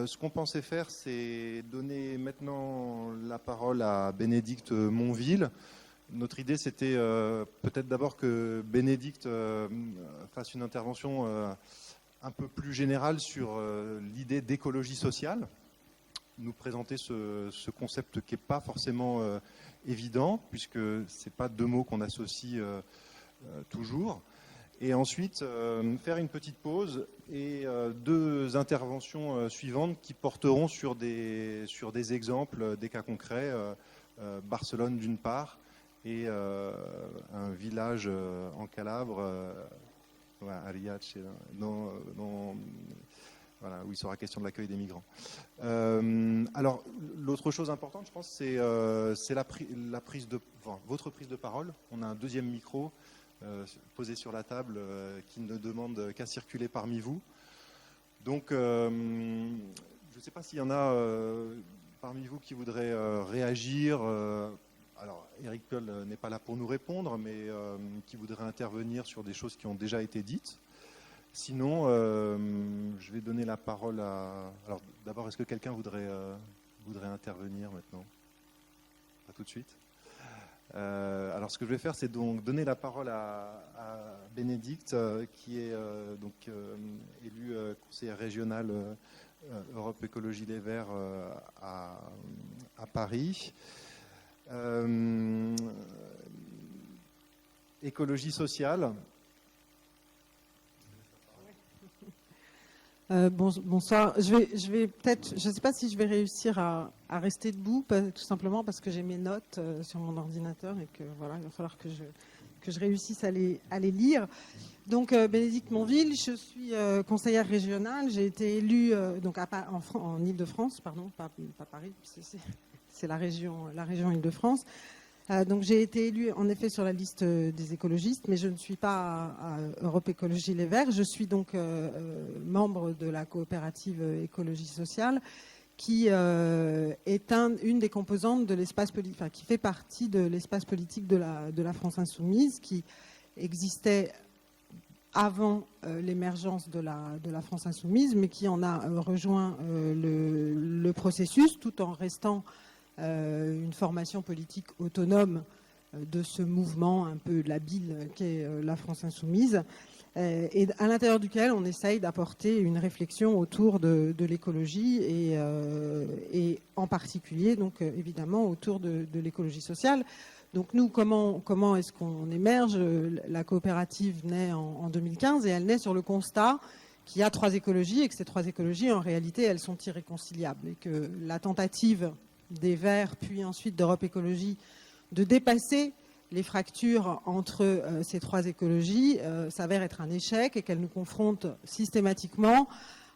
Ce qu'on pensait faire, c'est donner maintenant la parole à Bénédicte Monville. Notre idée, c'était peut-être d'abord que Bénédicte fasse une intervention un peu plus générale sur l'idée d'écologie sociale, nous présenter ce concept qui n'est pas forcément évident, puisque ce n'est pas deux mots qu'on associe toujours. Et ensuite, faire une petite pause et deux interventions suivantes qui porteront sur des exemples, des cas concrets. Barcelone d'une part et un village en Calabre, Ariace, voilà, où il sera question de l'accueil des migrants. Alors, l'autre chose importante, je pense, c'est votre prise de parole. On a un deuxième micro posé sur la table qui ne demande qu'à circuler parmi vous. Donc, je ne sais pas s'il y en a parmi vous qui voudraient réagir. Alors, Eric Piolle n'est pas là pour nous répondre, mais qui voudrait intervenir sur des choses qui ont déjà été dites. Sinon, je vais donner la parole à... Alors, d'abord, est-ce que quelqu'un voudrait intervenir maintenant? Pas tout de suite. Alors, ce que je vais faire, c'est donc donner la parole à Bénédicte, qui est élue conseillère régionale Europe Écologie Les Verts à Paris. Écologie sociale. Bonsoir. Je vais peut-être, je ne sais pas si je vais réussir à rester debout, tout simplement parce que j'ai mes notes sur mon ordinateur et que voilà, il va falloir que je réussisse à les lire. Donc, Bénédicte Monville, je suis conseillère régionale. J'ai été élue en Île-de-France, pardon, pas Paris, c'est la région Île-de-France. Donc j'ai été élue en effet sur la liste des écologistes, mais je ne suis pas à Europe Écologie Les Verts. Je suis donc membre de la coopérative écologie sociale, qui est une des composantes de l'espace politique, enfin, qui fait partie de l'espace politique de la France insoumise, qui existait avant l'émergence de la France insoumise, mais qui en a rejoint le processus, tout en restant une formation politique autonome de ce mouvement un peu labile qu'est la France insoumise, et à l'intérieur duquel on essaye d'apporter une réflexion autour de l'écologie et en particulier, donc évidemment, autour de l'écologie sociale. Donc nous, comment est-ce qu'on émerge? La coopérative naît en 2015 et elle naît sur le constat qu'il y a trois écologies et que ces trois écologies, en réalité, elles sont irréconciliables et que la tentative des Verts, puis ensuite d'Europe Écologie, de dépasser les fractures entre ces trois écologies s'avère être un échec et qu'elle nous confronte systématiquement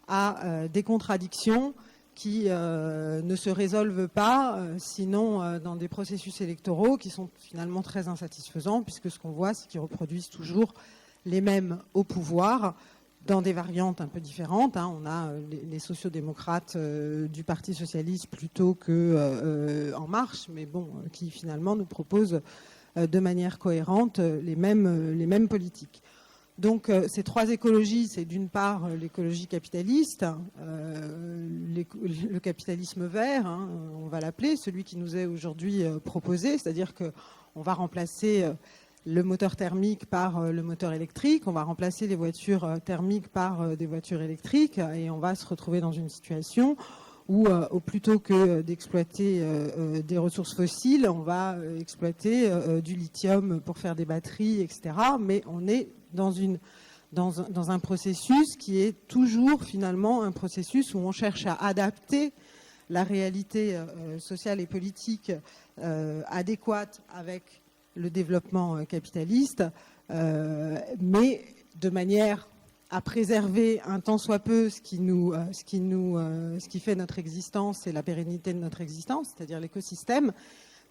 à des contradictions qui ne se résolvent pas, sinon dans des processus électoraux qui sont finalement très insatisfaisants, puisque ce qu'on voit, c'est qu'ils reproduisent toujours les mêmes au pouvoir, dans des variantes un peu différentes. On a les sociodémocrates du Parti socialiste plutôt que En Marche, mais bon, qui finalement nous proposent de manière cohérente les mêmes politiques. Donc ces trois écologies, c'est d'une part l'écologie capitaliste, le capitalisme vert, on va l'appeler, celui qui nous est aujourd'hui proposé, c'est-à-dire qu'on va remplacer le moteur thermique par le moteur électrique, on va remplacer les voitures thermiques par des voitures électriques et on va se retrouver dans une situation où plutôt que d'exploiter des ressources fossiles, on va exploiter du lithium pour faire des batteries, etc. Mais on est dans un processus qui est toujours finalement un processus où on cherche à adapter la réalité sociale et politique adéquate avec le développement capitaliste, mais de manière à préserver un tant soit peu ce qui fait notre existence et la pérennité de notre existence, c'est-à-dire l'écosystème,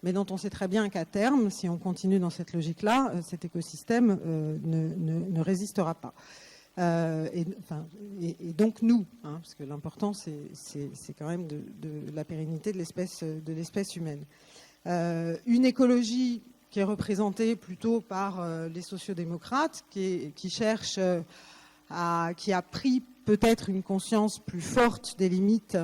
mais dont on sait très bien qu'à terme, si on continue dans cette logique-là, cet écosystème ne résistera pas. Et donc nous, parce que l'important c'est quand même de la pérennité de l'espèce humaine. Une écologie qui est représentée plutôt par les sociodémocrates, qui cherchent qui a pris peut-être une conscience plus forte des limites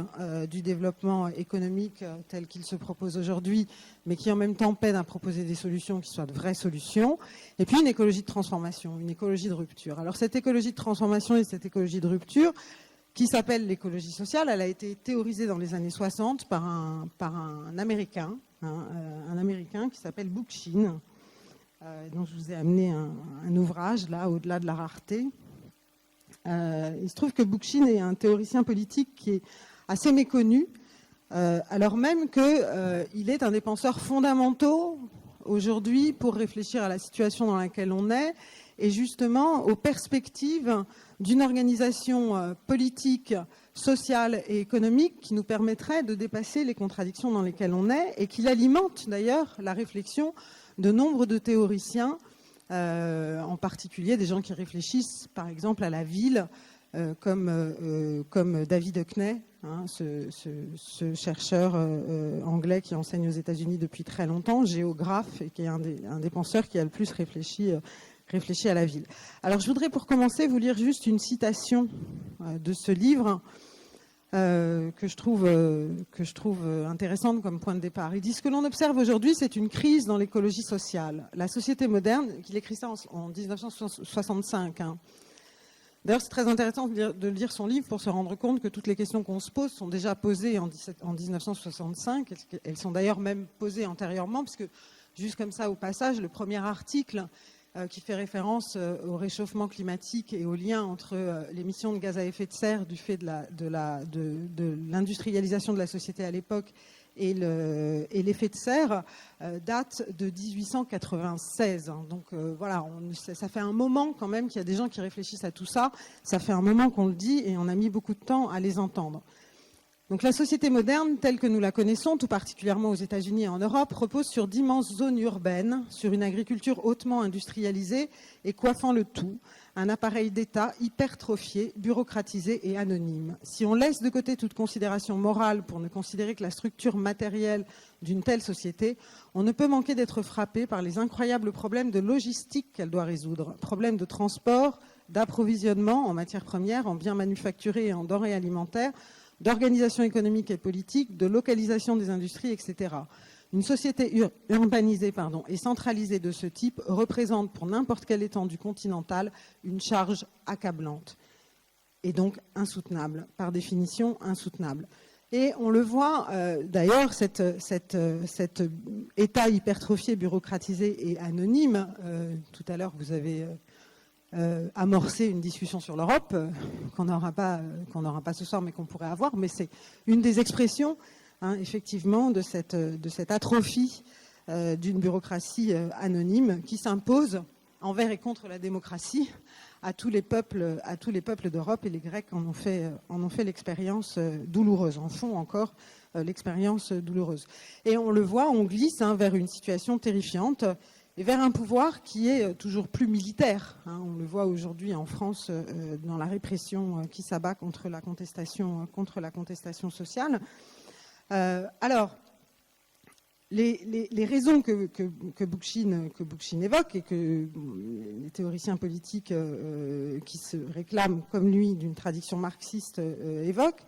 du développement économique tel qu'il se propose aujourd'hui, mais qui en même temps peine à proposer des solutions qui soient de vraies solutions. Et puis une écologie de transformation, une écologie de rupture. Alors cette écologie de transformation et cette écologie de rupture, qui s'appelle l'écologie sociale, elle a été théorisée dans les années 60 par un Américain, un Américain qui s'appelle Bookchin. Donc je vous ai amené un ouvrage, là, au-delà de la rareté. Il se trouve que Bookchin est un théoricien politique qui est assez méconnu, alors même qu'il est un des penseurs fondamentaux aujourd'hui pour réfléchir à la situation dans laquelle on est et justement aux perspectives d'une organisation politique, sociale et économique qui nous permettrait de dépasser les contradictions dans lesquelles on est et qui alimente d'ailleurs la réflexion de nombre de théoriciens, en particulier des gens qui réfléchissent par exemple à la ville, comme David Hockney, ce chercheur anglais qui enseigne aux États-Unis depuis très longtemps, géographe, et qui est un des penseurs qui a le plus réfléchi à la ville. Alors je voudrais pour commencer vous lire juste une citation de ce livre que je trouve intéressante comme point de départ. Il dit: ce que l'on observe aujourd'hui, c'est une crise dans l'écologie sociale. La société moderne, qu'il écrit ça en 1965. D'ailleurs, c'est très intéressant de lire son livre pour se rendre compte que toutes les questions qu'on se pose sont déjà posées en 1965. Elles sont d'ailleurs même posées antérieurement, parce que, juste comme ça au passage, le premier article qui fait référence au réchauffement climatique et au lien entre l'émission de gaz à effet de serre du fait de l'industrialisation de la société à l'époque et l'effet de serre date de 1896. Donc voilà, ça fait un moment quand même qu'il y a des gens qui réfléchissent à tout ça. Ça fait un moment qu'on le dit et on a mis beaucoup de temps à les entendre. Donc la société moderne, telle que nous la connaissons, tout particulièrement aux États-Unis et en Europe, repose sur d'immenses zones urbaines, sur une agriculture hautement industrialisée et coiffant le tout, un appareil d'État hypertrophié, bureaucratisé et anonyme. Si on laisse de côté toute considération morale pour ne considérer que la structure matérielle d'une telle société, on ne peut manquer d'être frappé par les incroyables problèmes de logistique qu'elle doit résoudre. Problèmes de transport, d'approvisionnement en matières premières, en biens manufacturés et en denrées alimentaires, d'organisation économique et politique, de localisation des industries, etc. Une société urbanisée et centralisée de ce type représente pour n'importe quelle étendue continentale une charge accablante et donc insoutenable, par définition insoutenable. Et on le voit d'ailleurs, cet État hypertrophié, bureaucratisé et anonyme. Tout à l'heure, vous avez amorcer une discussion sur l'Europe qu'on n'aura pas ce soir, mais qu'on pourrait avoir. Mais c'est une des expressions, effectivement, de cette atrophie d'une bureaucratie anonyme qui s'impose envers et contre la démocratie à tous les peuples d'Europe, et les Grecs en ont fait l'expérience douloureuse, en font encore l'expérience douloureuse. Et on le voit, on glisse vers une situation terrifiante et vers un pouvoir qui est toujours plus militaire. On le voit aujourd'hui en France dans la répression qui s'abat contre la contestation sociale. Alors, les raisons que Bookchin évoque et que les théoriciens politiques qui se réclament comme lui d'une tradition marxiste évoquent,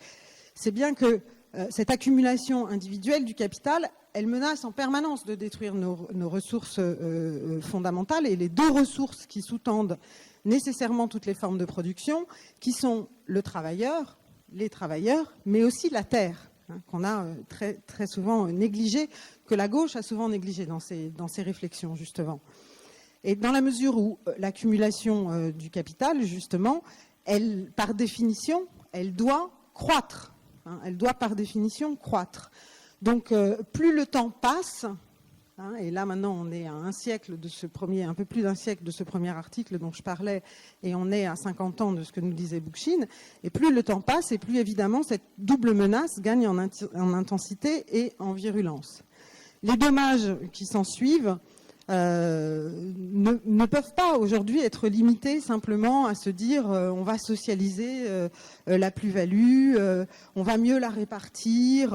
c'est bien que cette accumulation individuelle du capital, elle menace en permanence de détruire nos ressources fondamentales, et les deux ressources qui sous-tendent nécessairement toutes les formes de production, qui sont les travailleurs, mais aussi la terre, qu'on a très, très souvent négligé, que la gauche a souvent négligé dans ses réflexions, justement. Et dans la mesure où l'accumulation du capital, justement, elle, par définition, elle doit croître. Elle doit, par définition, croître. Donc, plus le temps passe, et là, maintenant, on est à un peu plus d'un siècle de ce premier article dont je parlais, et on est à 50 ans de ce que nous disait Bookchin, et plus le temps passe, et plus, évidemment, cette double menace gagne en intensité et en virulence. Les dommages qui s'en suivent ne peuvent pas aujourd'hui être limités simplement à se dire on va socialiser la plus-value, on va mieux la répartir,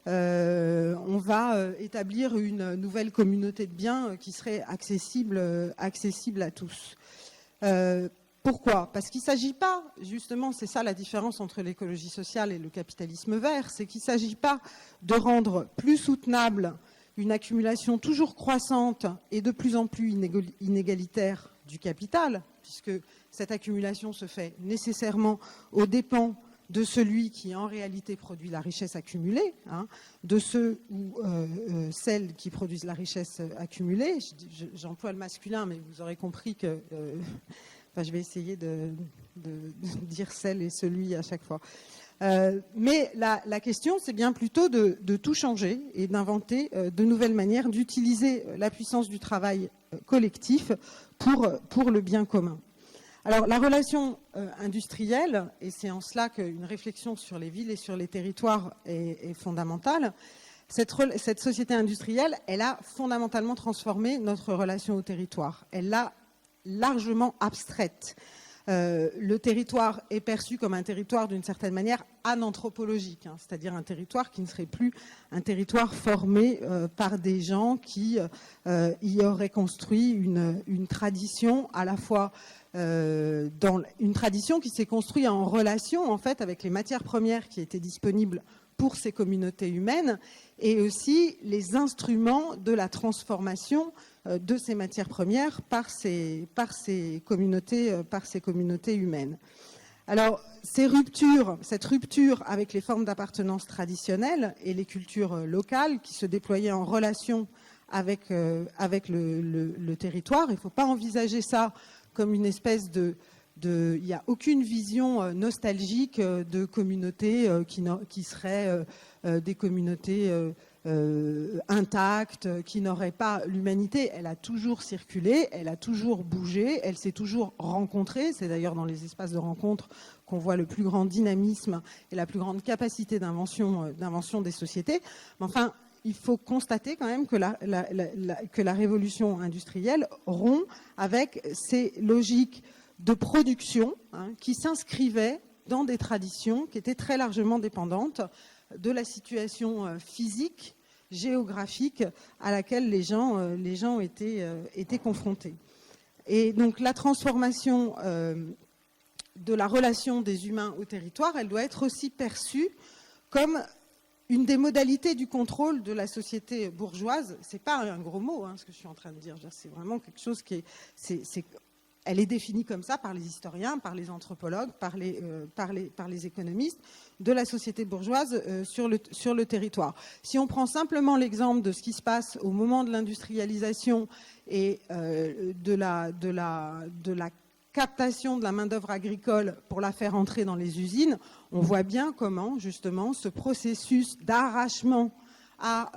on va établir une nouvelle communauté de biens qui serait accessible à tous. Pourquoi? Parce qu'il ne s'agit pas, justement, c'est ça la différence entre l'écologie sociale et le capitalisme vert, c'est qu'il ne s'agit pas de rendre plus soutenable une accumulation toujours croissante et de plus en plus inégalitaire du capital, puisque cette accumulation se fait nécessairement aux dépens de celui qui en réalité produit la richesse accumulée, hein, de ceux ou celles qui produisent la richesse accumulée. J'emploie le masculin, mais vous aurez compris que... enfin, je vais essayer de dire celle et celui à chaque fois. Mais la question, c'est bien plutôt de tout changer et d'inventer de nouvelles manières d'utiliser la puissance du travail collectif pour le bien commun. Alors, la relation industrielle, et c'est en cela qu'une réflexion sur les villes et sur les territoires est fondamentale, cette société industrielle, elle a fondamentalement transformé notre relation au territoire. Elle l'a largement abstraite. Le territoire est perçu comme un territoire d'une certaine manière ananthropologique, hein, c'est-à-dire un territoire qui ne serait plus un territoire formé par des gens qui y auraient construit une tradition à la fois une tradition qui s'est construite en relation en fait avec les matières premières qui étaient disponibles pour ces communautés humaines et aussi les instruments de la transformation de ces matières premières par ces communautés humaines. Alors, cette rupture avec les formes d'appartenance traditionnelles et les cultures locales qui se déployaient en relation avec le territoire, il ne faut pas envisager ça comme une espèce il n'y a aucune vision nostalgique de communautés qui seraient des communautés intactes, qui n'auraient pas l'humanité. Elle a toujours circulé, elle a toujours bougé, elle s'est toujours rencontrée. C'est d'ailleurs dans les espaces de rencontre qu'on voit le plus grand dynamisme et la plus grande capacité d'invention des sociétés. Mais enfin, il faut constater quand même que la révolution industrielle rompt avec ces logiques de production qui s'inscrivaient dans des traditions qui étaient très largement dépendantes de la situation physique, géographique à laquelle les gens étaient confrontés. Et donc la transformation de la relation des humains au territoire, elle doit être aussi perçue comme une des modalités du contrôle de la société bourgeoise. C'est pas un gros mot, ce que je suis en train de dire. C'est vraiment quelque chose qui est... Elle est définie comme ça par les historiens, par les anthropologues, par les économistes de la société bourgeoise sur le territoire. Si on prend simplement l'exemple de ce qui se passe au moment de l'industrialisation et de la captation de la main-d'œuvre agricole pour la faire entrer dans les usines, on voit bien comment, justement, ce processus d'arrachement à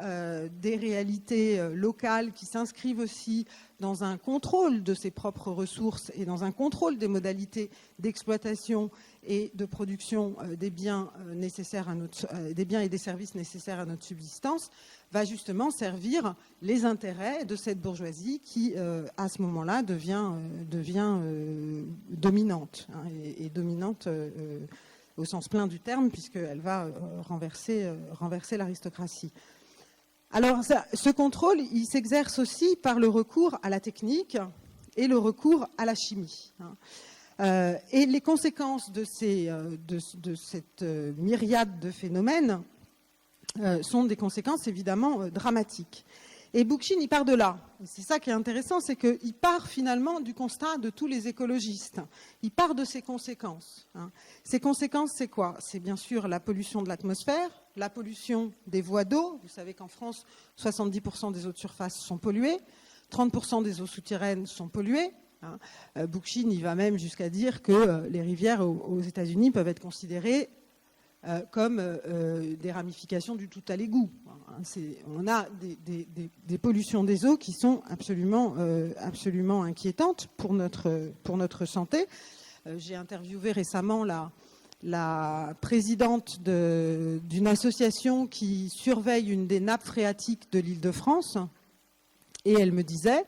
des réalités locales qui s'inscrivent aussi dans un contrôle de ses propres ressources et dans un contrôle des modalités d'exploitation et de production des biens et des services nécessaires à notre subsistance, va justement servir les intérêts de cette bourgeoisie qui, à ce moment-là, devient dominante, et dominante au sens plein du terme, puisqu'elle va renverser l'aristocratie. Alors, ce contrôle, il s'exerce aussi par le recours à la technique et le recours à la chimie. Et les conséquences de cette myriade de phénomènes sont des conséquences évidemment dramatiques. Et Bookchin, il part de là. C'est ça qui est intéressant, c'est qu'il part finalement du constat de tous les écologistes. Il part de ses conséquences. Ces conséquences, c'est quoi? C'est bien sûr la pollution de l'atmosphère, la pollution des voies d'eau. Vous savez qu'en France, 70% des eaux de surface sont polluées, 30% des eaux souterraines sont polluées. Bookchin, il va même jusqu'à dire que les rivières aux États-Unis peuvent être considérées comme des ramifications du tout à l'égout. On a des pollutions des eaux qui sont absolument inquiétantes pour notre santé. J'ai interviewé récemment la présidente d'une association qui surveille une des nappes phréatiques de l'Île-de-France, et elle me disait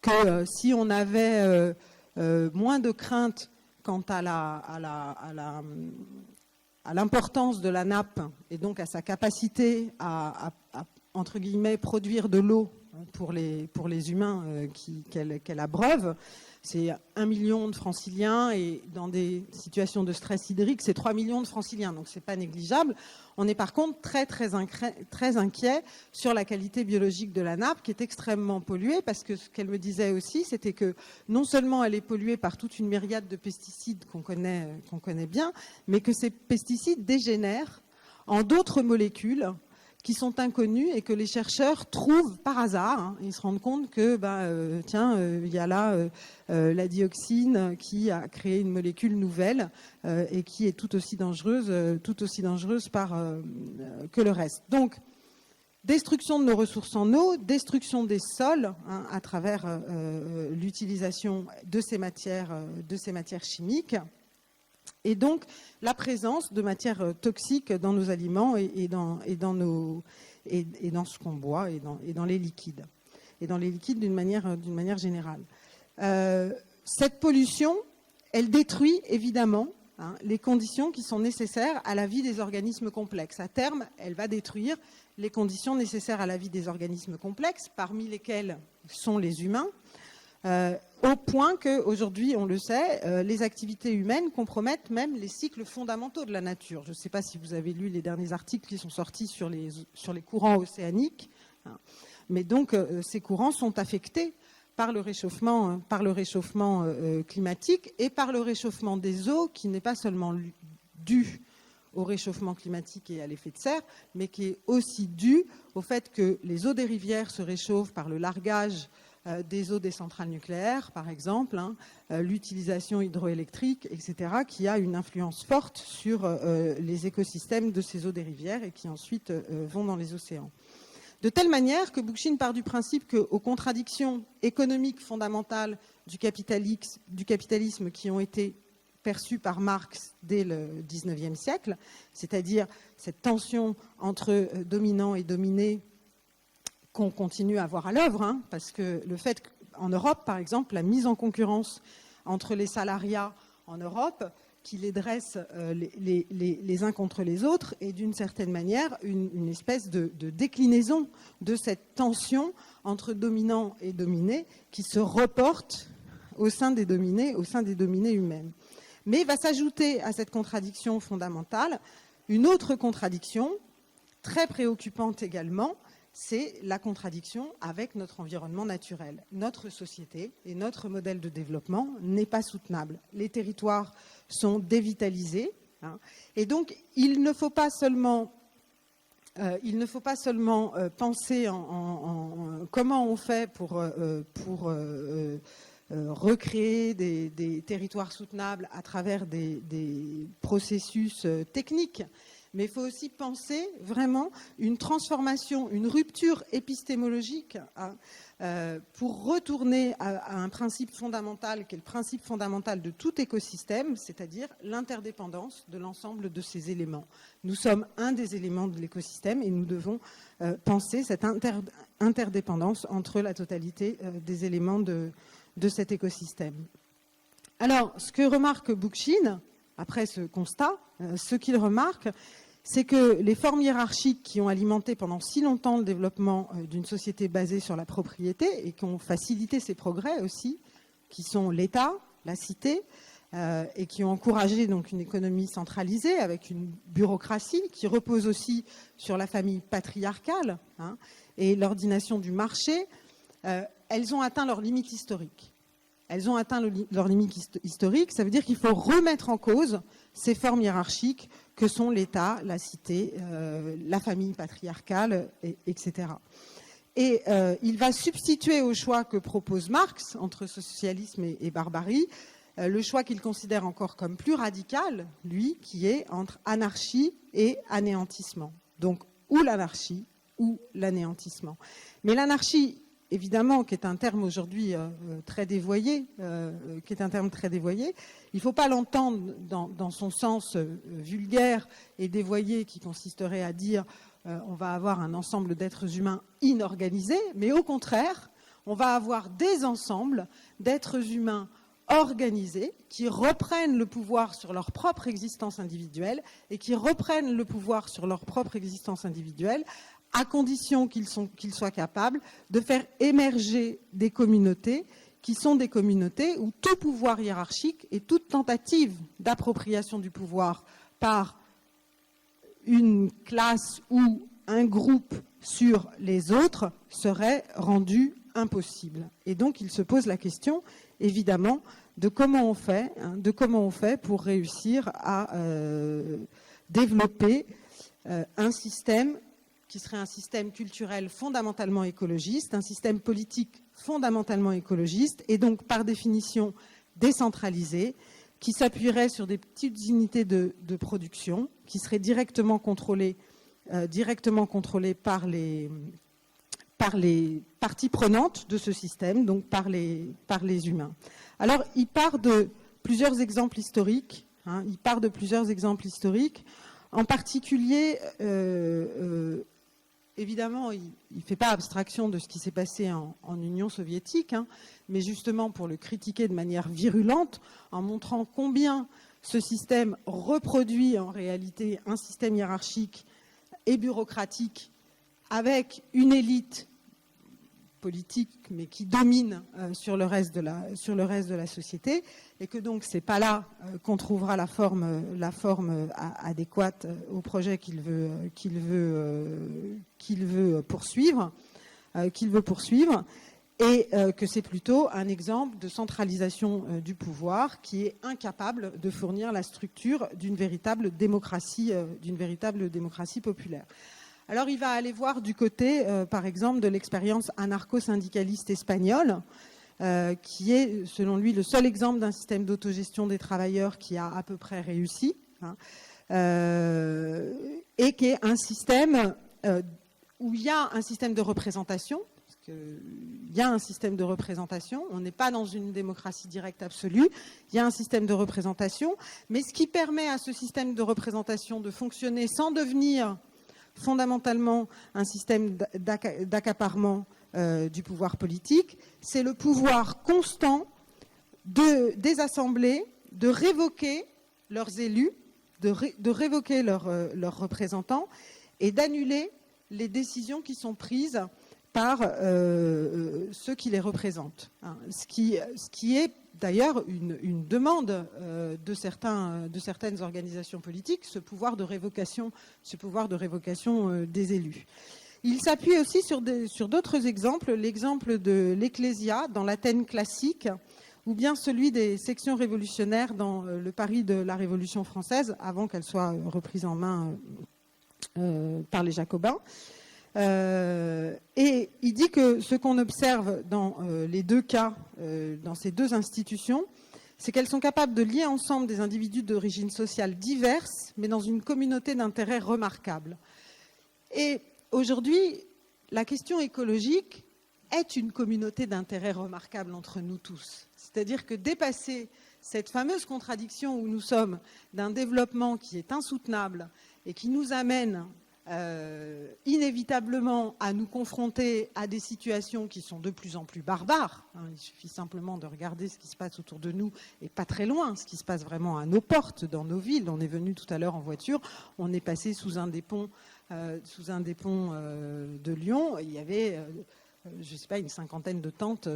que si on avait moins de crainte quant à l'importance de la nappe et donc à sa capacité à entre guillemets, produire de l'eau pour les humains qu'elle abreuve, c'est 1 million de franciliens, et dans des situations de stress hydrique, c'est 3 millions de franciliens, donc c'est pas négligeable. On est par contre très inquiet sur la qualité biologique de la nappe, qui est extrêmement polluée, parce que ce qu'elle me disait aussi, c'était que non seulement elle est polluée par toute une myriade de pesticides qu'on connaît bien, mais que ces pesticides dégénèrent en d'autres molécules qui sont inconnues et que les chercheurs trouvent par hasard. Hein. Ils se rendent compte que, il y a là la dioxine qui a créé une molécule nouvelle et qui est tout aussi dangereuse que le reste. Donc, destruction de nos ressources en eau, destruction des sols, hein, à travers l'utilisation de ces matières chimiques. Et donc, la présence de matières toxiques dans nos aliments et dans ce qu'on boit et dans les liquides. Et dans les liquides d'une manière générale. Cette pollution, elle détruit évidemment les conditions qui sont nécessaires à la vie des organismes complexes. À terme, elle va détruire les conditions nécessaires à la vie des organismes complexes, parmi lesquels sont les humains. Au point qu'aujourd'hui, on le sait, les activités humaines compromettent même les cycles fondamentaux de la nature. Je ne sais pas si vous avez lu les derniers articles qui sont sortis sur les courants océaniques, hein, mais donc ces courants sont affectés par le réchauffement climatique et par le réchauffement des eaux, qui n'est pas seulement dû au réchauffement climatique et à l'effet de serre, mais qui est aussi dû au fait que les eaux des rivières se réchauffent par le largage des eaux des centrales nucléaires, par exemple, hein, l'utilisation hydroélectrique, etc., qui a une influence forte sur les écosystèmes de ces eaux des rivières et qui ensuite vont dans les océans. De telle manière que Bookchin part du principe qu'aux contradictions économiques fondamentales du capitalisme qui ont été perçues par Marx dès le XIXe siècle, c'est-à-dire cette tension entre dominants et dominés, qu'on continue à voir à l'œuvre, hein, parce que le fait qu'en Europe, par exemple, la mise en concurrence entre les salariats en Europe, qui les dressent les uns contre les autres, est d'une certaine manière une espèce de déclinaison de cette tension entre dominants et dominés qui se reporte au sein des dominés eux-mêmes. Mais va s'ajouter à cette contradiction fondamentale une autre contradiction, très préoccupante également, c'est la contradiction avec notre environnement naturel. Notre société et notre modèle de développement n'est pas soutenable. Les territoires sont dévitalisés, hein, et donc il ne faut pas seulement penser en comment on fait pour recréer des territoires soutenables à travers des processus techniques, mais il faut aussi penser vraiment une transformation, une rupture épistémologique, hein, pour retourner à un principe fondamental qui est le principe fondamental de tout écosystème, c'est-à-dire l'interdépendance de l'ensemble de ces éléments. Nous sommes un des éléments de l'écosystème et nous devons penser cette interdépendance entre la totalité des éléments de cet écosystème. Alors, ce que remarque Bookchin, après ce constat, ce qu'il remarque, c'est que les formes hiérarchiques qui ont alimenté pendant si longtemps le développement d'une société basée sur la propriété et qui ont facilité ses progrès aussi, qui sont l'État, la cité, et qui ont encouragé donc une économie centralisée avec une bureaucratie qui repose aussi sur la famille patriarcale, hein, et l'ordination du marché, elles ont atteint leurs limites historiques. Elles ont atteint leur limite historique, ça veut dire qu'il faut remettre en cause ces formes hiérarchiques que sont l'État, la cité, la famille patriarcale, etc. Et il va substituer au choix que propose Marx entre socialisme et barbarie, le choix qu'il considère encore comme plus radical, lui, qui est entre anarchie et anéantissement. Donc, ou l'anarchie ou l'anéantissement. Mais l'anarchie, évidemment, qui est un terme aujourd'hui très dévoyé, il ne faut pas l'entendre dans son sens vulgaire et dévoyé qui consisterait à dire on va avoir un ensemble d'êtres humains inorganisés, mais au contraire, on va avoir des ensembles d'êtres humains organisés qui reprennent le pouvoir sur leur propre existence individuelle et qui reprennent le pouvoir sur leur propre existence individuelle à condition qu'ils soient capables de faire émerger des communautés qui sont des communautés où tout pouvoir hiérarchique et toute tentative d'appropriation du pouvoir par une classe ou un groupe sur les autres serait rendu impossible. Et donc il se pose la question, évidemment, de comment on fait pour réussir à développer un système qui serait un système culturel fondamentalement écologiste, un système politique fondamentalement écologiste, et donc par définition décentralisé, qui s'appuierait sur des petites unités de production, qui seraient directement contrôlées par les parties prenantes de ce système, donc par les humains. Alors, il part de plusieurs exemples historiques. En particulier, évidemment, il ne fait pas abstraction de ce qui s'est passé en Union soviétique, mais justement pour le critiquer de manière virulente, en montrant combien ce système reproduit en réalité un système hiérarchique et bureaucratique avec une élite politique, mais qui domine sur le reste de la société, et que donc c'est pas là qu'on trouvera la forme adéquate au projet qu'il veut poursuivre, et que c'est plutôt un exemple de centralisation du pouvoir qui est incapable de fournir la structure d'une véritable démocratie populaire. Alors il va aller voir du côté, par exemple, de l'expérience anarcho-syndicaliste espagnole, qui est, selon lui, le seul exemple d'un système d'autogestion des travailleurs qui a à peu près réussi, et qui est un système où il y a un système de représentation. Il y a un système de représentation, on n'est pas dans une démocratie directe absolue, il y a un système de représentation, mais ce qui permet à ce système de représentation de fonctionner sans devenir fondamentalement un système d'accaparement du pouvoir politique, c'est le pouvoir constant des assemblées de révoquer leurs élus, de révoquer leurs représentants et d'annuler les décisions qui sont prises par ceux qui les représentent. Ce qui est d'ailleurs une demande de certaines organisations politiques, ce pouvoir de révocation des élus. Il s'appuie aussi sur d'autres exemples, l'exemple de l'Ecclésia dans l'Athènes classique, ou bien celui des sections révolutionnaires dans le Paris de la Révolution française, avant qu'elle soit reprise en main par les Jacobins. Et il dit que ce qu'on observe dans les deux cas, dans ces deux institutions, c'est qu'elles sont capables de lier ensemble des individus d'origine sociale diverses, mais dans une communauté d'intérêts remarquable. Et aujourd'hui, la question écologique est une communauté d'intérêts remarquable entre nous tous. C'est-à-dire que dépasser cette fameuse contradiction où nous sommes d'un développement qui est insoutenable et qui nous amène inévitablement à nous confronter à des situations qui sont de plus en plus barbares. Il suffit simplement de regarder ce qui se passe autour de nous et pas très loin, ce qui se passe vraiment à nos portes, dans nos villes. On est venu tout à l'heure en voiture, on est passé sous un des ponts de Lyon. Il y avait, je ne sais pas, une cinquantaine de tentes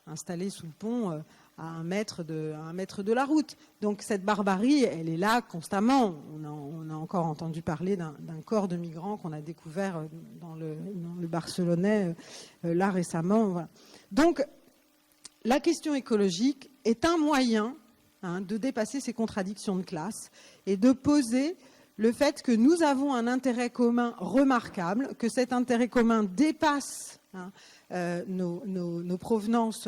installées sous le pont à un mètre de la route. Donc cette barbarie, elle est là constamment. On a encore entendu parler d'un corps de migrants qu'on a découvert dans le Barcelonais là récemment. Voilà. Donc la question écologique est un moyen de dépasser ces contradictions de classe et de poser le fait que nous avons un intérêt commun remarquable, que cet intérêt commun dépasse nos provenances,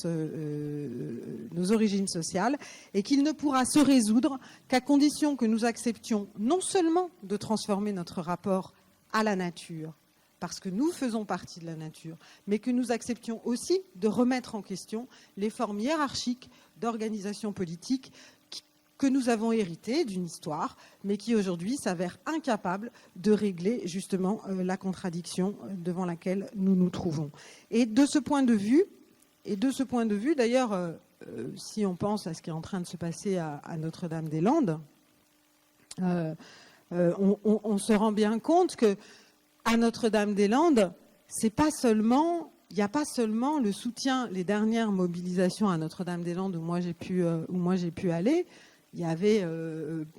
nos origines sociales, et qu'il ne pourra se résoudre qu'à condition que nous acceptions non seulement de transformer notre rapport à la nature, parce que nous faisons partie de la nature, mais que nous acceptions aussi de remettre en question les formes hiérarchiques d'organisation politique que nous avons hérité d'une histoire, mais qui aujourd'hui s'avère incapable de régler justement la contradiction devant laquelle nous nous trouvons. Et de ce point de vue, d'ailleurs, si on pense à ce qui est en train de se passer à Notre-Dame-des-Landes, on se rend bien compte que à Notre-Dame-des-Landes, c'est pas seulement il n'y a pas seulement le soutien, les dernières mobilisations à Notre-Dame-des-Landes où moi j'ai pu aller. Il y avait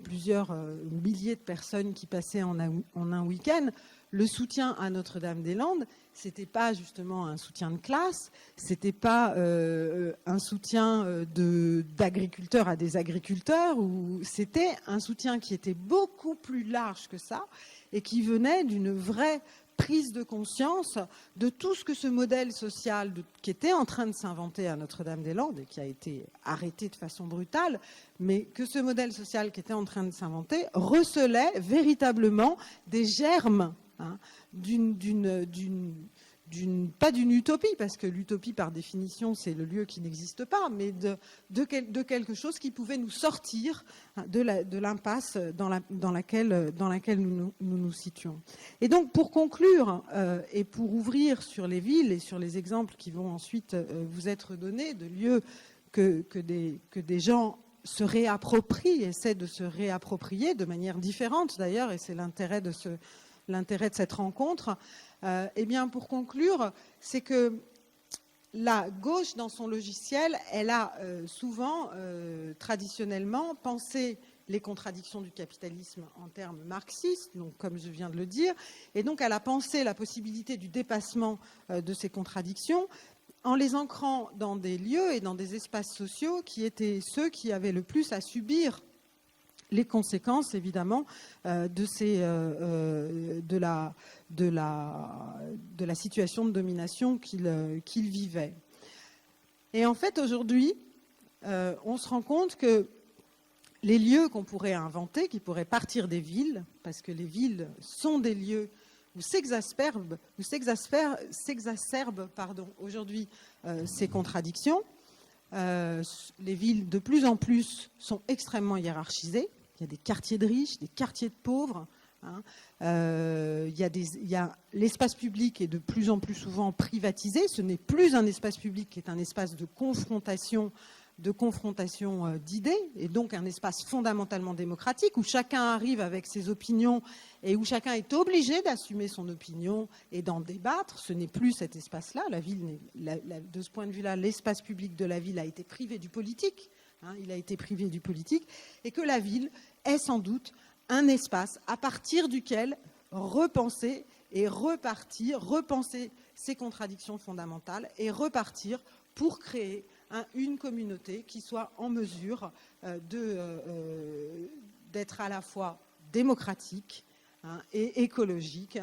plusieurs milliers de personnes qui passaient en un week-end. Le soutien à Notre-Dame-des-Landes, c'était pas justement un soutien de classe, c'était pas un soutien d'agriculteurs à des agriculteurs, ou c'était un soutien qui était beaucoup plus large que ça et qui venait d'une vraie prise de conscience de tout ce que ce modèle social qui était en train de s'inventer à Notre-Dame-des-Landes et qui a été arrêté de façon brutale, mais que ce modèle social qui était en train de s'inventer recelait véritablement des germes, hein, pas d'une utopie, parce que l'utopie, par définition, c'est le lieu qui n'existe pas, mais de quelque chose qui pouvait nous sortir de l'impasse dans laquelle nous situons. Et donc, pour conclure, et pour ouvrir sur les villes et sur les exemples qui vont ensuite vous être donnés, de lieux que des gens se réapproprient, essaient de se réapproprier de manière différente d'ailleurs, et c'est l'intérêt de cette rencontre. Eh bien, pour conclure, c'est que la gauche, dans son logiciel, elle a souvent, traditionnellement, pensé les contradictions du capitalisme en termes marxistes, donc comme je viens de le dire, et donc elle a pensé la possibilité du dépassement de ces contradictions en les ancrant dans des lieux et dans des espaces sociaux qui étaient ceux qui avaient le plus à subir les conséquences, évidemment, de la situation de domination qu'ils vivaient. Et en fait, aujourd'hui, on se rend compte que les lieux qu'on pourrait inventer, qui pourraient partir des villes, parce que les villes sont des lieux où s'exacerbent aujourd'hui ces contradictions. Les villes, de plus en plus, sont extrêmement hiérarchisées. Il y a des quartiers de riches, des quartiers de pauvres. Hein. L'espace public est de plus en plus souvent privatisé. Ce n'est plus un espace public qui est un espace de confrontation d'idées, et donc un espace fondamentalement démocratique où chacun arrive avec ses opinions et où chacun est obligé d'assumer son opinion et d'en débattre. Ce n'est plus cet espace-là. De ce point de vue-là, l'espace public de la ville a été privé du politique. Il a été privé du politique, et que la ville est sans doute un espace à partir duquel repenser et repenser ces contradictions fondamentales et repartir pour créer une communauté qui soit en mesure d'être à la fois démocratique et écologique,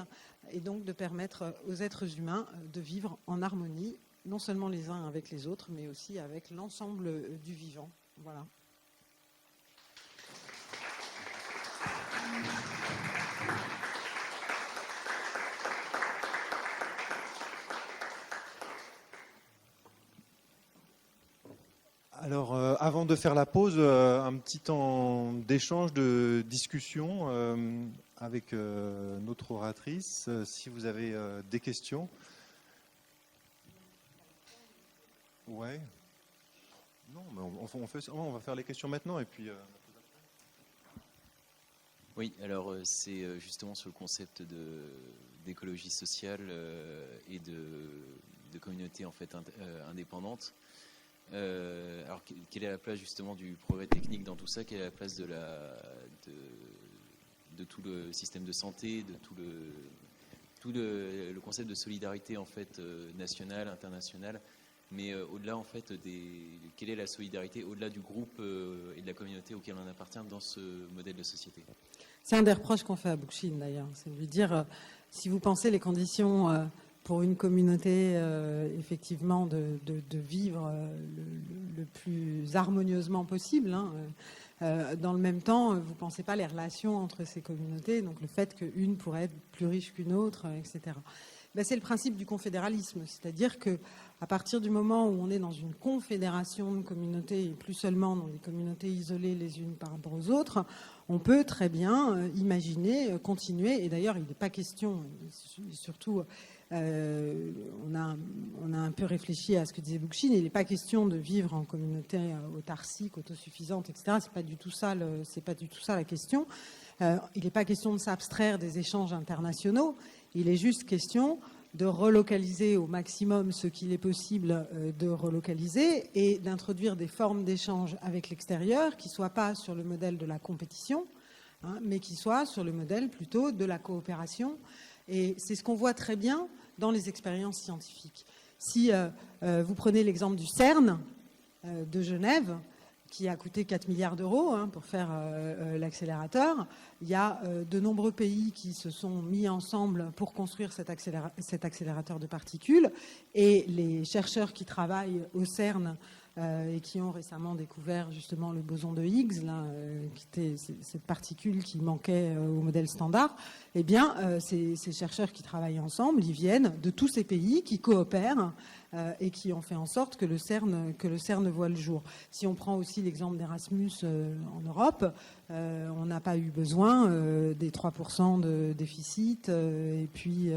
et donc de permettre aux êtres humains de vivre en harmonie, non seulement les uns avec les autres, mais aussi avec l'ensemble du vivant. Voilà. Alors, avant de faire la pause, un petit temps d'échange, de discussion avec notre oratrice, si vous avez des questions. Ouais. Non, mais on va faire les questions maintenant et puis. Oui, alors c'est justement sur le concept d'écologie sociale et de communauté en fait indépendante. Alors, quelle est la place justement du progrès technique dans tout ça? Quelle est la place de tout le système de santé, de tout le concept de solidarité en fait nationale, internationale? Mais au-delà, en fait, quelle est la solidarité au-delà du groupe et de la communauté auquel on appartient dans ce modèle de société? C'est un des reproches qu'on fait à Bookchin, d'ailleurs. C'est de lui dire, si vous pensez les conditions pour une communauté, effectivement, de vivre le plus harmonieusement possible, dans le même temps, vous ne pensez pas les relations entre ces communautés, donc le fait qu'une pourrait être plus riche qu'une autre, etc. C'est le principe du confédéralisme, c'est-à-dire qu'à partir du moment où on est dans une confédération de communautés et plus seulement dans des communautés isolées les unes par rapport aux autres, on peut très bien imaginer continuer, et d'ailleurs il n'est pas question, surtout on a un peu réfléchi à ce que disait Bookchin, il n'est pas question de vivre en communauté autarcique, autosuffisante, etc. C'est pas du tout ça la question. Il n'est pas question de s'abstraire des échanges internationaux. Il est juste question de relocaliser au maximum ce qu'il est possible de relocaliser et d'introduire des formes d'échange avec l'extérieur qui ne soient pas sur le modèle de la compétition, mais qui soient sur le modèle plutôt de la coopération. Et c'est ce qu'on voit très bien dans les expériences scientifiques. Si vous prenez l'exemple du CERN de Genève, qui a coûté 4 milliards d'euros pour faire l'accélérateur. Il y a de nombreux pays qui se sont mis ensemble pour construire cet accélérateur de particules. Et les chercheurs qui travaillent au CERN et qui ont récemment découvert justement le boson de Higgs, qui était cette particule qui manquait au modèle standard, eh bien, ces chercheurs qui travaillent ensemble, ils viennent de tous ces pays qui coopèrent et qui ont fait en sorte que le CERN voit le jour. Si on prend aussi l'exemple d'Erasmus en Europe, on n'a pas eu besoin des 3% de déficit et puis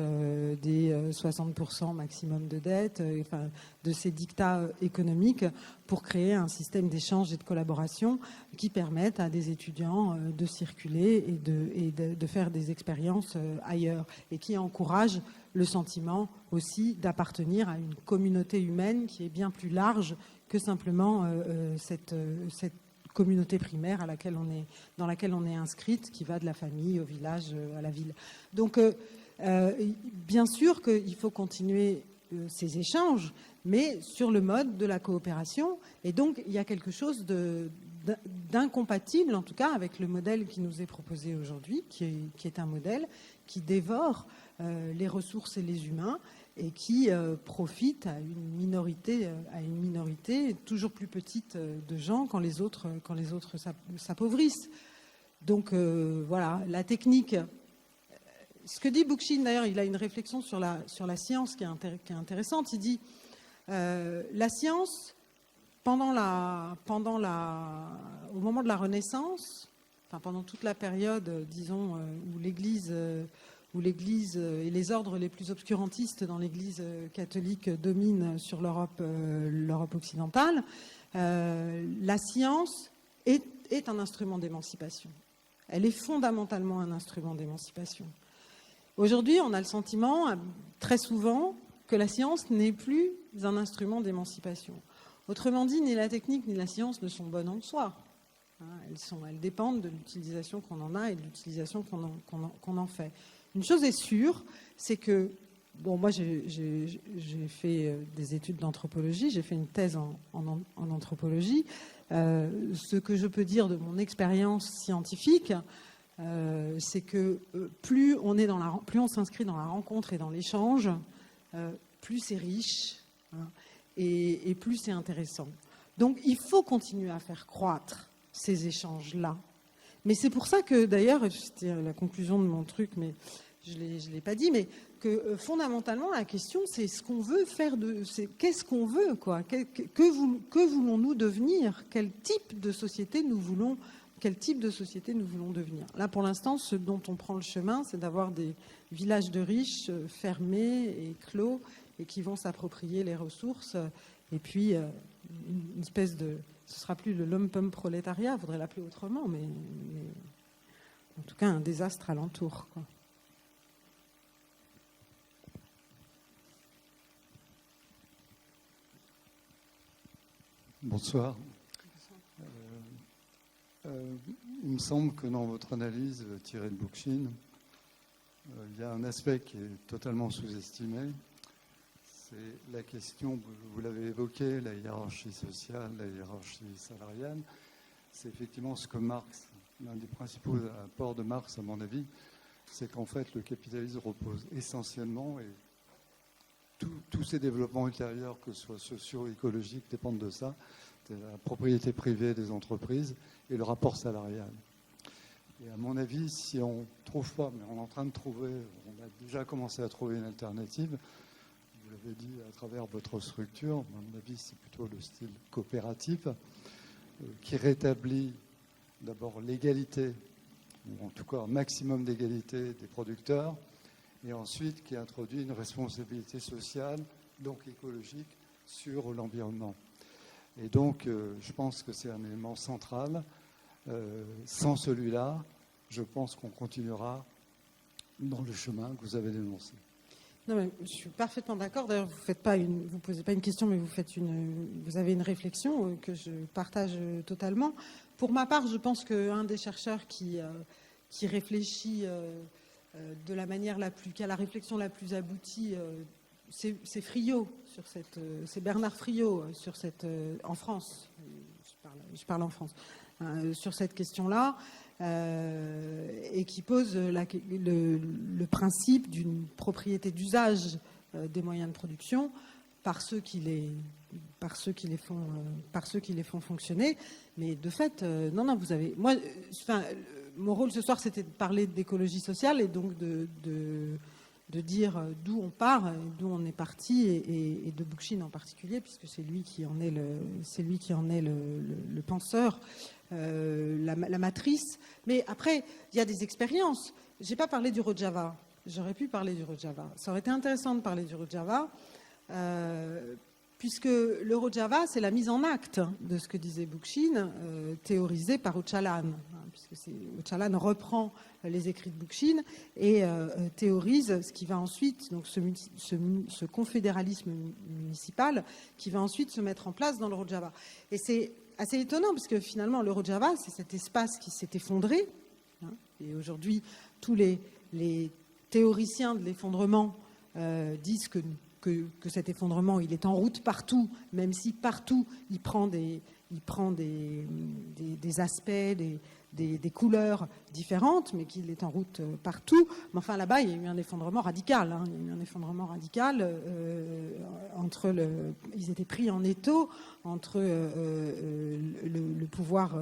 des 60% maximum de dette, enfin, de ces dictats économiques pour créer un système d'échange et de collaboration qui permettent à des étudiants de circuler et de faire des expériences ailleurs et qui encouragent le sentiment aussi d'appartenir à une communauté humaine qui est bien plus large que simplement cette communauté primaire dans laquelle on est inscrite, qui va de la famille au village à la ville. Donc, bien sûr qu'il faut continuer ces échanges, mais sur le mode de la coopération. Et donc, il y a quelque chose d'incompatible, en tout cas, avec le modèle qui nous est proposé aujourd'hui, qui est un modèle qui dévore les ressources et les humains et qui profite à une minorité toujours plus petite de gens quand les autres s'appauvrissent. Donc voilà, la technique. Ce que dit Bookchin, d'ailleurs, il a une réflexion sur la science qui est intéressante. Il dit la science, au moment de la Renaissance, enfin pendant toute la période, disons, où l'Église et les ordres les plus obscurantistes dans l'Église catholique dominent sur l'Europe occidentale, la science est un instrument d'émancipation. Elle est fondamentalement un instrument d'émancipation. Aujourd'hui, on a le sentiment, très souvent, que la science n'est plus un instrument d'émancipation. Autrement dit, ni la technique ni la science ne sont bonnes en soi. Elles dépendent de l'utilisation qu'on en a et de l'utilisation qu'on en fait. Une chose est sûre, c'est que, bon, moi j'ai fait des études d'anthropologie, j'ai fait une thèse en anthropologie. Ce que je peux dire de mon expérience scientifique, c'est que plus on s'inscrit dans la rencontre et dans l'échange, plus c'est riche et plus c'est intéressant. Donc il faut continuer à faire croître ces échanges-là. Mais c'est pour ça que, d'ailleurs, c'était la conclusion de mon truc, mais je ne l'ai pas dit, mais que fondamentalement, la question, c'est ce qu'on veut faire qu'est-ce qu'on veut, quoi. Que voulons-nous devenir? Quel type de société nous voulons devenir? Là, pour l'instant, ce dont on prend le chemin, c'est d'avoir des villages de riches fermés et clos et qui vont s'approprier les ressources. Et puis, une espèce de... Ce ne sera plus le lumpen prolétariat, il faudrait l'appeler autrement, mais en tout cas un désastre alentour, quoi. Bonsoir. Il me semble que dans votre analyse tirée de Bookchin, il y a un aspect qui est totalement sous-estimé. C'est la question, vous l'avez évoqué, la hiérarchie sociale, la hiérarchie salariale. C'est effectivement ce que Marx, l'un des principaux apports de Marx, à mon avis, c'est qu'en fait, le capitalisme repose essentiellement, et tous ces développements ultérieurs, que ce soit sociaux, écologiques, dépendent de ça, de la propriété privée des entreprises et le rapport salarial. Et à mon avis, si on ne trouve pas, mais on est en train de trouver, on a déjà commencé à trouver une alternative. Vous l'avez dit à travers votre structure, à mon avis, c'est plutôt le style coopératif qui rétablit d'abord l'égalité, ou en tout cas un maximum d'égalité des producteurs, et ensuite qui introduit une responsabilité sociale, donc écologique, sur l'environnement. Et donc, je pense que c'est un élément central. Sans celui-là, je pense qu'on continuera dans le chemin que vous avez dénoncé. Non, mais je suis parfaitement d'accord. D'ailleurs, vous posez pas une question, mais vous avez une réflexion que je partage totalement. Pour ma part, je pense qu'un des chercheurs qui réfléchit de la manière qui a la réflexion la plus aboutie, c'est Friot c'est Bernard Friot en France. Je parle en France sur cette question-là. Et qui pose le principe d'une propriété d'usage des moyens de production par ceux qui les font fonctionner. Mais de fait, non, vous avez. Mon rôle ce soir, c'était de parler d'écologie sociale et donc de dire d'où on part, d'où on est parti, et de Bookchin en particulier, puisque c'est lui qui en est le penseur. La matrice. Mais après, il y a des expériences. Je n'ai pas parlé du Rojava. J'aurais pu parler du Rojava. Ça aurait été intéressant de parler du Rojava, puisque le Rojava, c'est la mise en acte de ce que disait Bookchin, théorisé par Öcalan, puisque Öcalan reprend les écrits de Bookchin et théorise ce qui va ensuite, donc ce confédéralisme municipal, qui va ensuite se mettre en place dans le Rojava. Et c'est assez étonnant, parce que finalement, le Rojava, c'est cet espace qui s'est effondré. Et aujourd'hui, tous les théoriciens de l'effondrement disent que cet effondrement, il est en route partout, même si partout, il prend des aspects, des couleurs différentes, mais qu'il est en route partout. Mais enfin, là-bas, il y a eu un effondrement radical. Il y a eu un effondrement radical ils étaient pris en étau entre le pouvoir,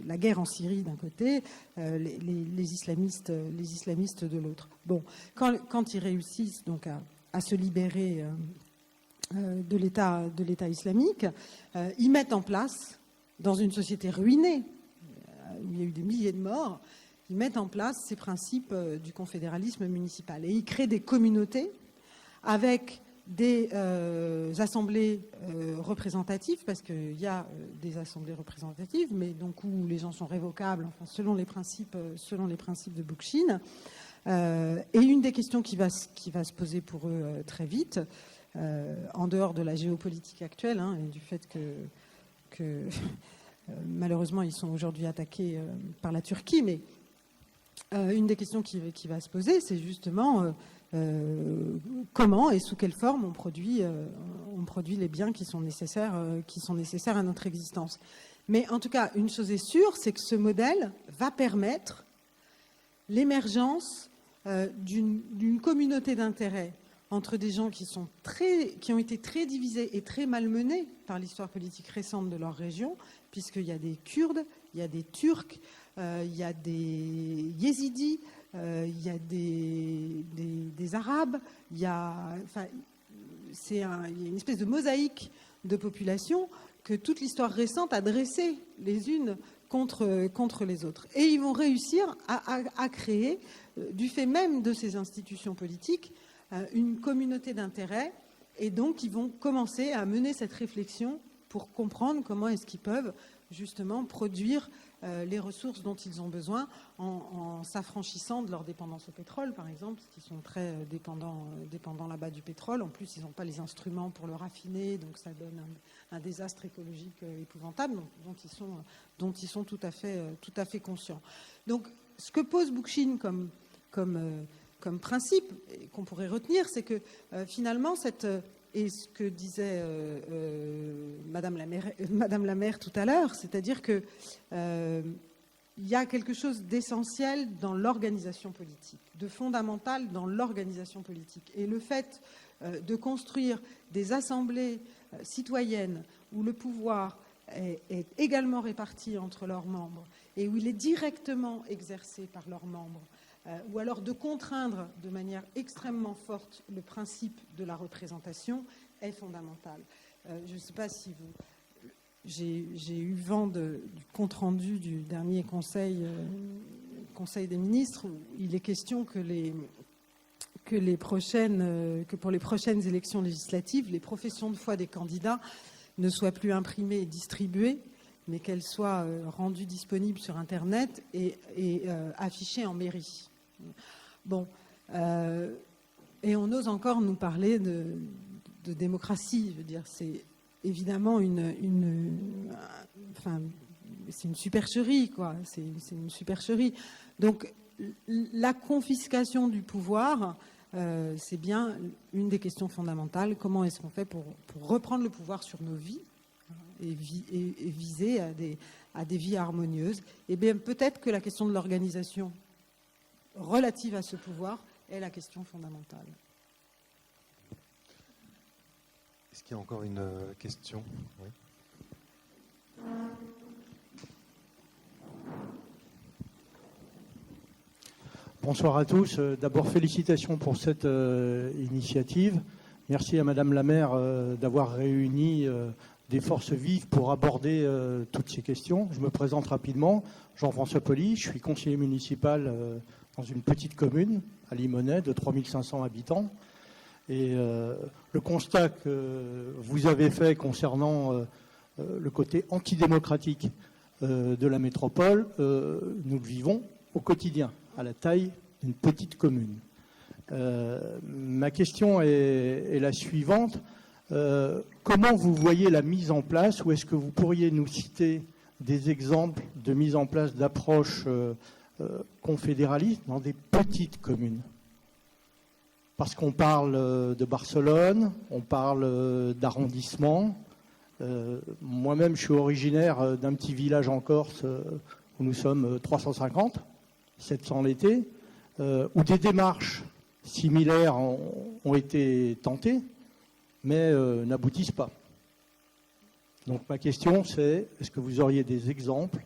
la guerre en Syrie d'un côté, les islamistes de l'autre. Bon, quand ils réussissent donc à se libérer de l'État islamique, ils mettent en place, dans une société ruinée, où il y a eu des milliers de morts, ils mettent en place ces principes du confédéralisme municipal. Et ils créent des communautés avec des assemblées représentatives, parce qu'il y a des assemblées représentatives, mais donc où les gens sont révocables, enfin, selon les principes de Bookchin. Et une des questions qui va se poser pour eux très vite, en dehors de la géopolitique actuelle, et du fait que malheureusement ils sont aujourd'hui attaqués par la Turquie, mais une des questions qui va se poser, c'est justement comment et sous quelle forme on produit les biens qui sont nécessaires à notre existence. Mais en tout cas, une chose est sûre, c'est que ce modèle va permettre l'émergence d'une communauté d'intérêt entre des gens qui ont été très divisés et très malmenés par l'histoire politique récente de leur région, puisqu'il y a des Kurdes, il y a des Turcs, il y a des Yézidis, il y a des Arabes, il y a une espèce de mosaïque de populations que toute l'histoire récente a dressée les unes contre les autres. Et ils vont réussir à créer, du fait même de ces institutions politiques, une communauté d'intérêt, et donc ils vont commencer à mener cette réflexion pour comprendre comment est-ce qu'ils peuvent justement produire les ressources dont ils ont besoin en s'affranchissant de leur dépendance au pétrole, par exemple, parce qu'ils sont très dépendants là-bas du pétrole. En plus, ils n'ont pas les instruments pour le raffiner, donc ça donne un désastre écologique épouvantable dont ils sont tout à fait conscients. Donc, ce que pose Bookchin comme principe qu'on pourrait retenir, c'est que finalement, et ce que disait Madame Lamère tout à l'heure, c'est-à-dire que il y a quelque chose d'essentiel dans l'organisation politique, de fondamental dans l'organisation politique. Et le fait de construire des assemblées citoyennes où le pouvoir est également réparti entre leurs membres et où il est directement exercé par leurs membres, ou alors de contraindre de manière extrêmement forte le principe de la représentation, est fondamental. Je ne sais pas si j'ai eu vent du compte-rendu du dernier conseil des ministres, où il est question que pour les prochaines élections législatives, les professions de foi des candidats ne soient plus imprimées et distribuées, mais qu'elles soient rendues disponibles sur Internet et affichées en mairie. Bon, Et on ose encore nous parler de démocratie. Je veux dire, c'est évidemment c'est une supercherie, quoi. C'est une supercherie. Donc, la confiscation du pouvoir, c'est bien une des questions fondamentales. Comment est-ce qu'on fait pour reprendre le pouvoir sur nos vies et viser à des vies harmonieuses? Eh bien, peut-être que la question de l'organisation relative à ce pouvoir est la question fondamentale. Est-ce qu'il y a encore une question? Oui. Bonsoir à tous. D'abord, félicitations pour cette initiative. Merci à Madame la maire d'avoir réuni des forces vives pour aborder toutes ces questions. Je me présente rapidement. Jean-François Poli, je suis conseiller municipal dans une petite commune, à Limonest, de 3500 habitants. Et le constat que vous avez fait concernant le côté antidémocratique de la métropole, nous le vivons au quotidien, à la taille d'une petite commune. Ma question est la suivante. Comment vous voyez la mise en place, ou est-ce que vous pourriez nous citer des exemples de mise en place d'approches confédéralistes dans des petites communes? Parce qu'on parle de Barcelone, on parle d'arrondissement. Moi-même, je suis originaire d'un petit village en Corse où nous sommes 350, 700 l'été, où des démarches similaires ont été tentées, mais n'aboutissent pas. Donc ma question, c'est est-ce que vous auriez des exemples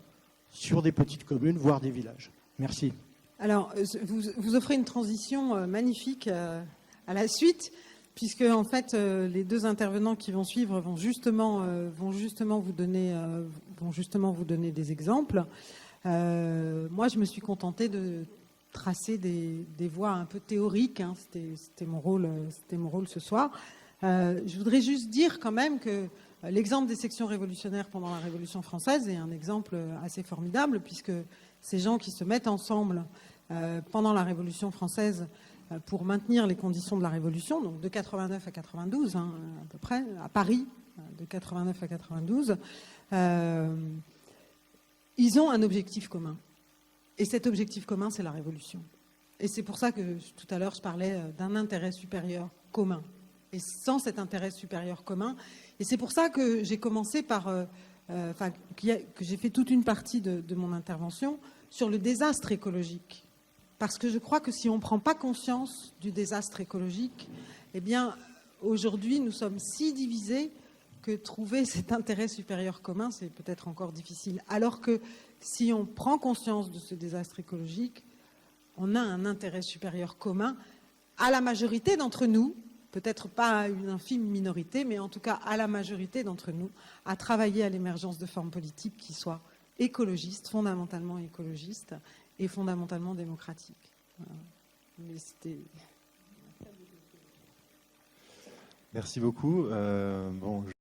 sur des petites communes, voire des villages? Merci. Alors, vous offrez une transition magnifique à la suite, puisque en fait, les deux intervenants qui vont suivre vont justement vous donner des exemples. Moi, je me suis contentée de tracer des voies un peu théoriques. Hein. C'était mon rôle ce soir. Je voudrais juste dire quand même que l'exemple des sections révolutionnaires pendant la Révolution française est un exemple assez formidable, puisque ces gens qui se mettent ensemble pendant la Révolution française pour maintenir les conditions de la Révolution, donc de 89 à 92, hein, à peu près, à Paris, de 89 à 92, ils ont un objectif commun. Et cet objectif commun, c'est la Révolution. Et c'est pour ça que tout à l'heure, je parlais d'un intérêt supérieur commun. Et sans cet intérêt supérieur commun, et c'est pour ça que j'ai commencé par, que j'ai fait toute une partie de mon intervention sur le désastre écologique. Parce que je crois que si on ne prend pas conscience du désastre écologique, eh bien, aujourd'hui, nous sommes si divisés que trouver cet intérêt supérieur commun, c'est peut-être encore difficile. Alors que si on prend conscience de ce désastre écologique, on a un intérêt supérieur commun à la majorité d'entre nous, peut-être pas à une infime minorité, mais en tout cas à la majorité d'entre nous, à travailler à l'émergence de formes politiques qui soient écologistes, fondamentalement écologistes et fondamentalement démocratiques. Mais c'était... Merci beaucoup. Bon,